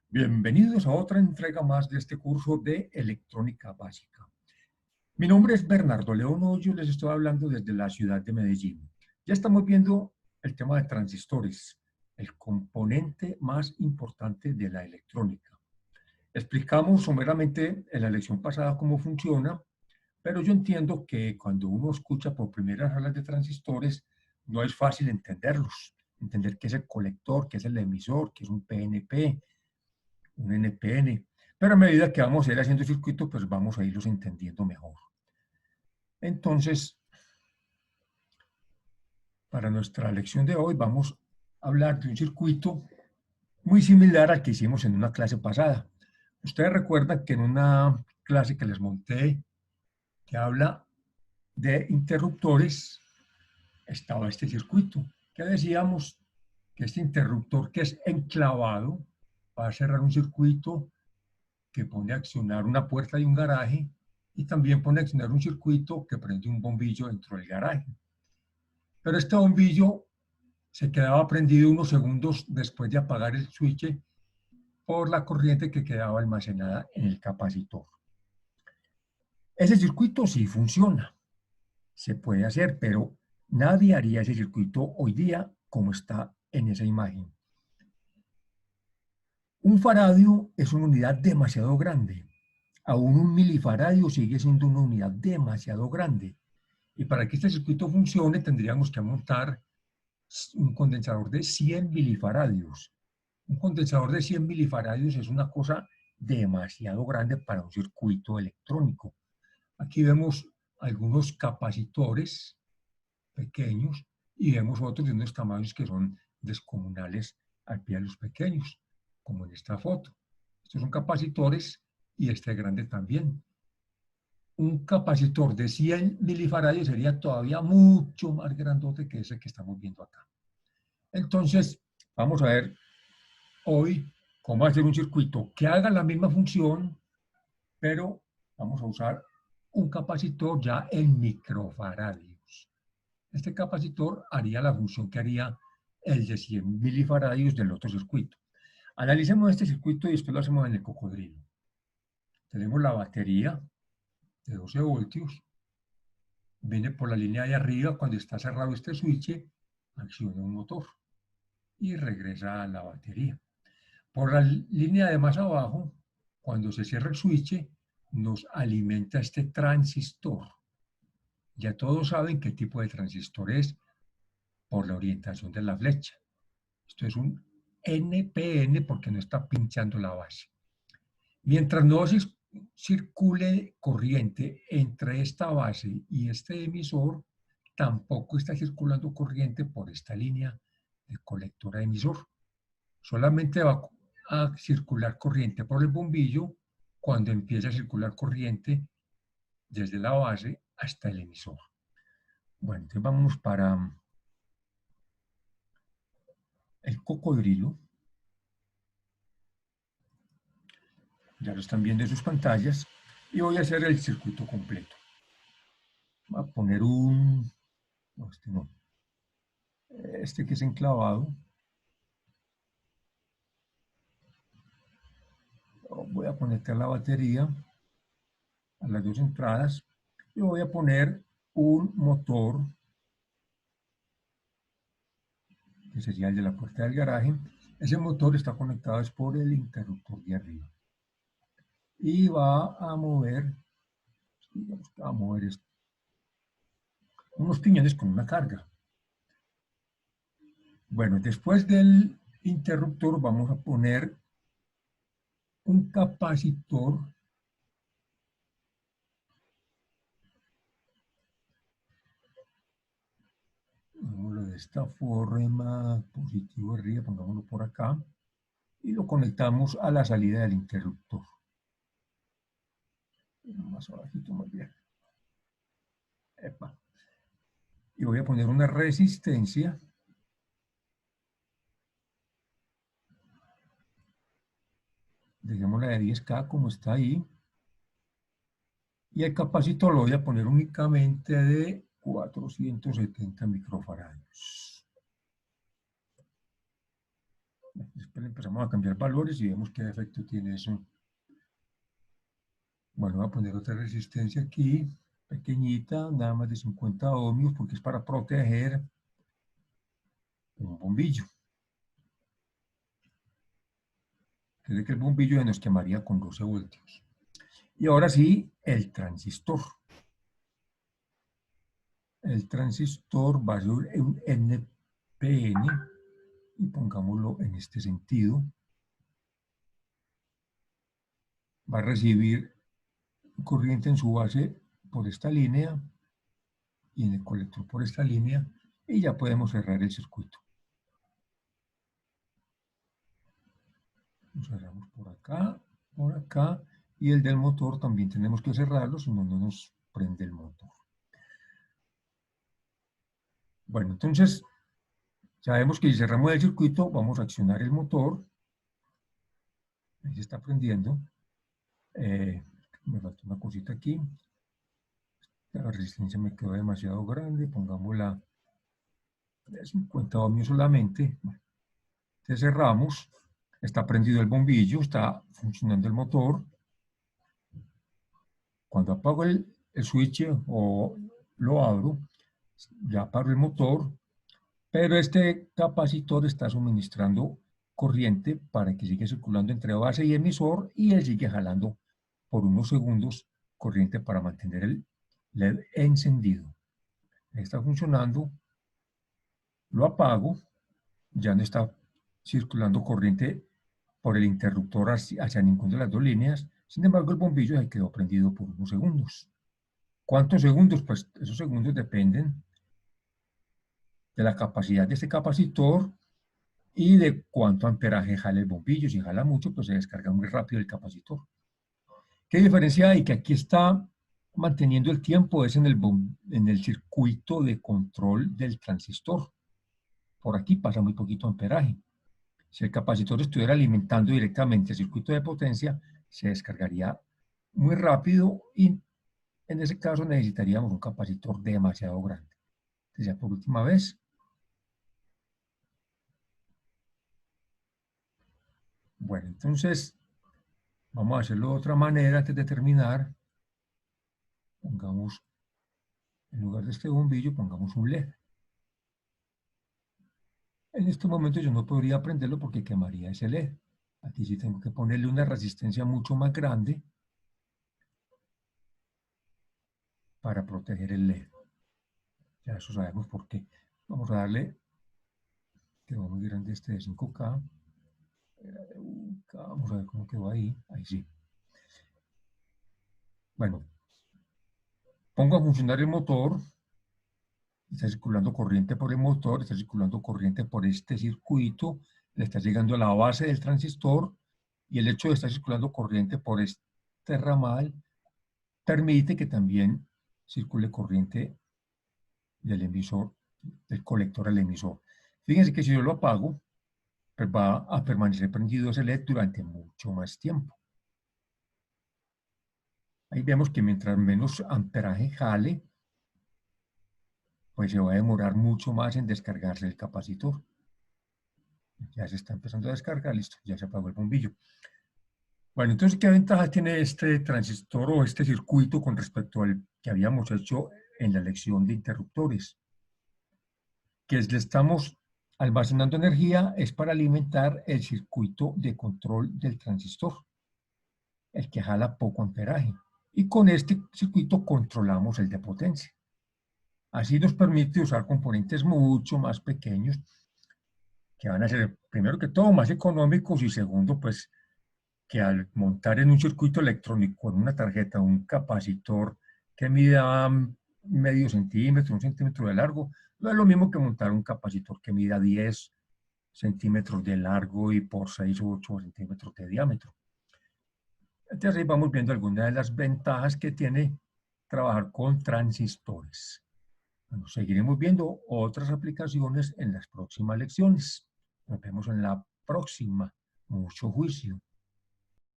Bienvenidos a otra entrega más de este curso de electrónica básica. Mi nombre es Bernardo León Hoyos, les estoy hablando desde la ciudad de Medellín. Ya estamos viendo el tema de transistores, el componente más importante de la electrónica. Explicamos someramente en la lección pasada cómo funciona, pero yo entiendo que cuando uno escucha por primera vez hablar de transistores, no es fácil entenderlos. Entender qué es el colector, qué es el emisor, qué es un PNP, un NPN, pero a medida que vamos a ir haciendo circuitos, pues vamos a irlos entendiendo mejor. Entonces, para nuestra lección de hoy vamos a hablar de un circuito muy similar al que hicimos en una clase pasada. Ustedes recuerdan que en una clase que les monté, que habla de interruptores, estaba este circuito, que decíamos que este interruptor que es enclavado va a cerrar un circuito que pone a accionar una puerta de un garaje y también pone a accionar un circuito que prende un bombillo dentro del garaje. Pero este bombillo se quedaba prendido unos segundos después de apagar el switch por la corriente que quedaba almacenada en el capacitor. Ese circuito sí funciona, se puede hacer, pero nadie haría ese circuito hoy día como está en esa imagen. Un faradio es una unidad demasiado grande. Aún un milifaradio sigue siendo una unidad demasiado grande. Y para que este circuito funcione tendríamos que montar un condensador de 100 milifaradios. Un condensador de 100 milifaradios es una cosa demasiado grande para un circuito electrónico. Aquí vemos algunos capacitores pequeños y vemos otros de unos tamaños que son descomunales al pie de los pequeños, como en esta foto. Estos son capacitores y este grande también. Un capacitor de 100 milifaradios sería todavía mucho más grandote que ese que estamos viendo acá. Entonces, vamos a ver hoy cómo hacer un circuito que haga la misma función, pero vamos a usar un capacitor ya en microfaradios. Este capacitor haría la función que haría el de 100 milifaradios del otro circuito. Analicemos este circuito y después lo hacemos en el cocodrilo. Tenemos la batería de 12 voltios. Viene por la línea de arriba, cuando está cerrado este switch, acciona un motor y regresa a la batería. Por la línea de más abajo, cuando se cierra el switch, nos alimenta este transistor. Ya todos saben qué tipo de transistor es por la orientación de la flecha. Esto es un NPN porque no está pinchando la base. Mientras no circule corriente entre esta base y este emisor, tampoco está circulando corriente por esta línea de colectora emisor. Solamente va a circular corriente por el bombillo cuando empieza a circular corriente desde la base hasta el emisor. Bueno, entonces vamos para el cocodrilo. Ya lo están viendo en sus pantallas. Y voy a hacer el circuito completo. Voy a poner un... No, este no. Este que es enclavado. Voy a conectar la batería a las dos entradas. Y voy a poner un motor, que sería el de la puerta del garaje. Ese motor está conectado por el interruptor de arriba. Y va a mover, digamos que va a mover esto, unos piñones con una carga. Bueno, después del interruptor vamos a poner un capacitor pongámoslo de esta forma, positivo arriba, pongámoslo por acá, y lo conectamos a la salida del interruptor. Más abajito, más bien. Epa. Y voy a poner una resistencia. Dejémosla de 10K como está ahí. Y el capacitor lo voy a poner únicamente de 470 microfaradios. Después empezamos a cambiar valores y vemos qué efecto tiene eso. Bueno, voy a poner otra resistencia aquí, pequeñita, nada más de 50 ohmios, porque es para proteger un bombillo. Desde que el bombillo nos quemaría con 12 voltios. Y ahora sí, el transistor. El transistor va a ser un NPN, y pongámoslo en este sentido. Va a recibir corriente en su base por esta línea y en el colector por esta línea, y ya podemos cerrar el circuito. Lo cerramos por acá, y el del motor también tenemos que cerrarlo, si no, no nos prende el motor. Bueno, entonces, sabemos que si cerramos el circuito, vamos a accionar el motor. Ahí se está prendiendo. Me falta una cosita aquí. La resistencia me quedó demasiado grande, pongámosla de 50 ohmios solamente. Bueno, entonces cerramos, está prendido el bombillo, está funcionando el motor. Cuando apago el switch o lo abro, ya apago el motor, pero este capacitor está suministrando corriente para que siga circulando entre base y emisor, y él sigue jalando por unos segundos corriente para mantener el LED encendido. Está funcionando, lo apago, ya no está circulando corriente por el interruptor hacia ninguna de las dos líneas. Sin embargo, el bombillo se quedó prendido por unos segundos. ¿Cuántos segundos? Pues esos segundos dependen de la capacidad de este capacitor y de cuánto amperaje jala el bombillo. Si jala mucho, pues se descarga muy rápido el capacitor. ¿Qué diferencia hay? Que aquí está manteniendo el tiempo, es en el circuito de control del transistor. Por aquí pasa muy poquito amperaje. Si el capacitor estuviera alimentando directamente el circuito de potencia, se descargaría muy rápido, y en ese caso necesitaríamos un capacitor demasiado grande. Entonces, ya por última vez. Bueno, entonces vamos a hacerlo de otra manera antes de terminar. Pongamos, en lugar de este bombillo, pongamos un LED. En este momento yo no podría prenderlo porque quemaría ese LED. Aquí sí tengo que ponerle una resistencia mucho más grande para proteger el LED. Ya eso sabemos por qué. Vamos a darle, quedó muy grande este de 5K. Vamos a ver cómo quedó ahí. Ahí sí. Bueno, pongo a funcionar el motor. Está circulando corriente por el motor, está circulando corriente por este circuito, le está llegando a la base del transistor, y el hecho de estar circulando corriente por este ramal permite que también circule corriente del emisor, del colector al emisor. Fíjense que si yo lo apago, pues va a permanecer prendido ese LED durante mucho más tiempo. Ahí vemos que mientras menos amperaje jale, pues se va a demorar mucho más en descargarse el capacitor. Ya se está empezando a descargar, listo, ya se apagó el bombillo. Bueno, entonces, ¿qué ventajas tiene este transistor o este circuito con respecto al que habíamos hecho en la lección de interruptores? Que le estamos almacenando energía es para alimentar el circuito de control del transistor, el que jala poco amperaje. Y con este circuito controlamos el de potencia. Así nos permite usar componentes mucho más pequeños, que van a ser, primero que todo, más económicos, y segundo, pues, que al montar en un circuito electrónico, en una tarjeta, un capacitor que mida medio centímetro, 1 centímetro de largo, no es lo mismo que montar un capacitor que mida 10 centímetros de largo y por 6 u 8 centímetros de diámetro. Entonces ahí vamos viendo algunas de las ventajas que tiene trabajar con transistores. Bueno, seguiremos viendo otras aplicaciones en las próximas lecciones. Nos vemos en la próxima. Mucho juicio.